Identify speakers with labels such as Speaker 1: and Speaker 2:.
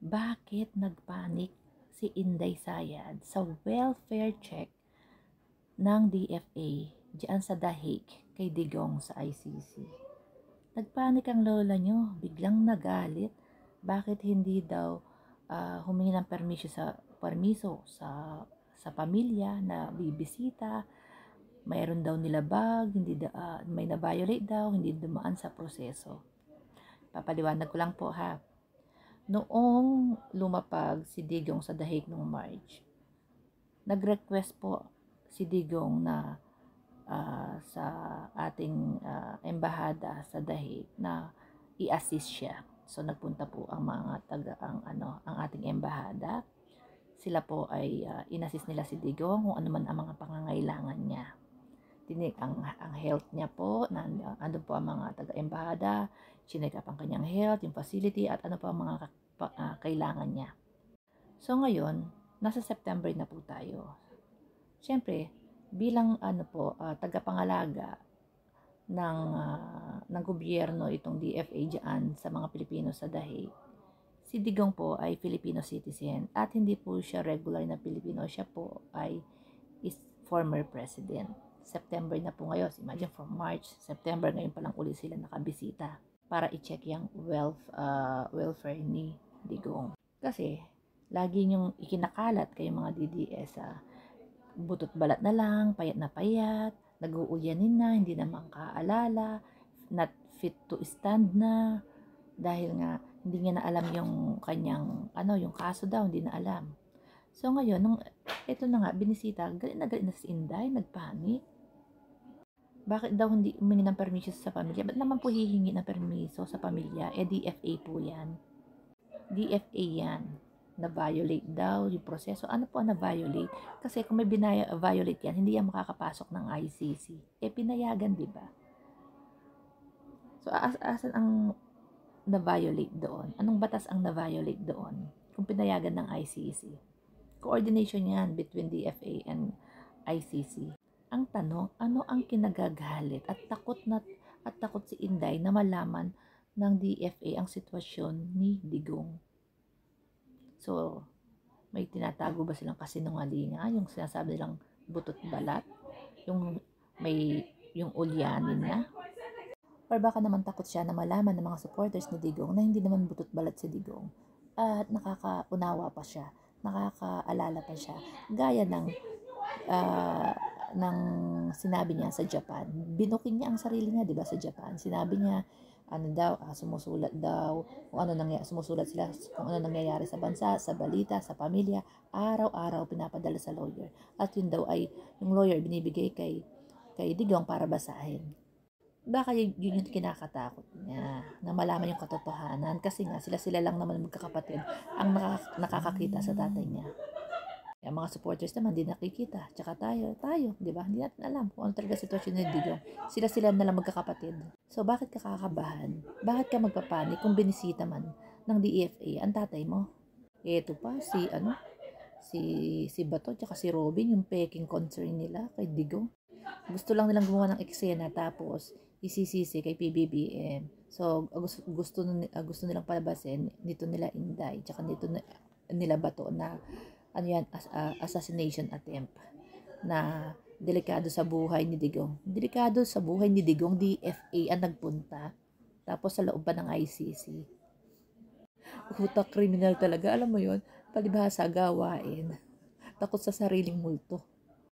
Speaker 1: Bakit nagpanik si Inday Sayad sa welfare check ng DFA diyan sa Dahig kay Digong sa ICC? Nagpanik ang lola nyo, biglang nagalit. Bakit hindi daw humingi ng permiso sa pamilya na bibisita? Mayroon daw nilabag, hindi may na-violate daw, hindi dumaan sa proseso. Papaliwanag ko lang po ha. Noong lumapag si Digong sa Dahig noong March, nag-request po si Digong na sa ating embahada sa Dahig na i-assist siya. So nagpunta po ang mga ang ating embahada. Sila po ay in-assist nila si Digong kung ano man ang mga pangangailangan niya. Tinik ang health niya po, andun po ang mga taga-embahada, chinek up ang kanyang health, yung facility, at ano po ang mga kailangan niya. So ngayon, nasa September na po tayo. Siyempre, bilang tagapangalaga ng gobyerno itong DFA diyan sa mga Pilipino sa Dahig, si Digong po ay Filipino citizen at hindi po siya regular na Pilipino, siya po ay former president. September na po ngayon, imagine from March, September, ngayon pa lang uli sila nakabisita para i-check yung welfare ni Digong. Kasi lagi niyong ikinakalat kayong mga DDS butot balat na lang, payat na payat, nag-uuyanin na, hindi na makaalala, not fit to stand na, dahil nga hindi niya na alam yung kanyang yung kaso daw, hindi na alam. So ngayon, ito na nga, binisita, galit na si Inday, nagpanik. Bakit daw hindi humingi ng permission sa pamilya? Ba't naman po hihingi ng permiso sa pamilya? DFA po yan. DFA yan. Na-violate daw yung proseso. Ano po ang na-violate? Kasi kung may violate yan, hindi yan makakapasok ng ICC. Pinayagan, di ba? So, asan ang na-violate doon? Anong batas ang na-violate doon? Kung pinayagan ng ICC. Coordination yan between DFA and ICC. Ang tanong, ano ang kinagagalit at takot si Inday na malaman ng DFA ang sitwasyon ni Digong? So, may tinatago ba silang kasinungalingan? Yung sinasabi nilang butot balat? Yung ulyanin na? Or baka naman takot siya na malaman ng mga supporters ni Digong na hindi naman butot balat si Digong at nakakaunawa pa siya, nakakaalala pa siya, gaya ng sinabi niya sa Japan. Binuking niya ang sarili niya, 'di ba, sa Japan. Sinabi niya sumusulat daw sumusulat sila kung ano nangyayari sa bansa, sa balita, sa pamilya, araw-araw pinapadala sa lawyer. At yun daw ay yung lawyer binibigay kay Digong para basahin. Baka yun yung kinakatakot niya, na malaman yung katotohanan, kasi nga sila lang naman magkakapatid ang nakakakita sa tatay niya. Yung mga supporters naman hindi nakikita. Tsaka tayo, di ba? Hindi natin alam kung ano talaga sitwasyon ni Digong. Sila na lang magkakapatid. So, bakit ka kakabahan? Bakit ka magpapanik kung binisita man ng DFA ang tatay mo? Ito pa, si Bato, tsaka si Robin, yung peking concern nila kay Digong. Gusto lang nilang gumawa ng eksena, tapos isisisi kay PBBM. So, gusto nilang palabasin nito nila Inday, tsaka nito nila Bato na assassination attempt na delikado sa buhay ni Digong. Delikado sa buhay ni Digong, DFA ang nagpunta. Tapos sa loob pa ng ICC. Utak kriminal talaga, alam mo yon, palibhasa gawain. Takot sa sariling multo.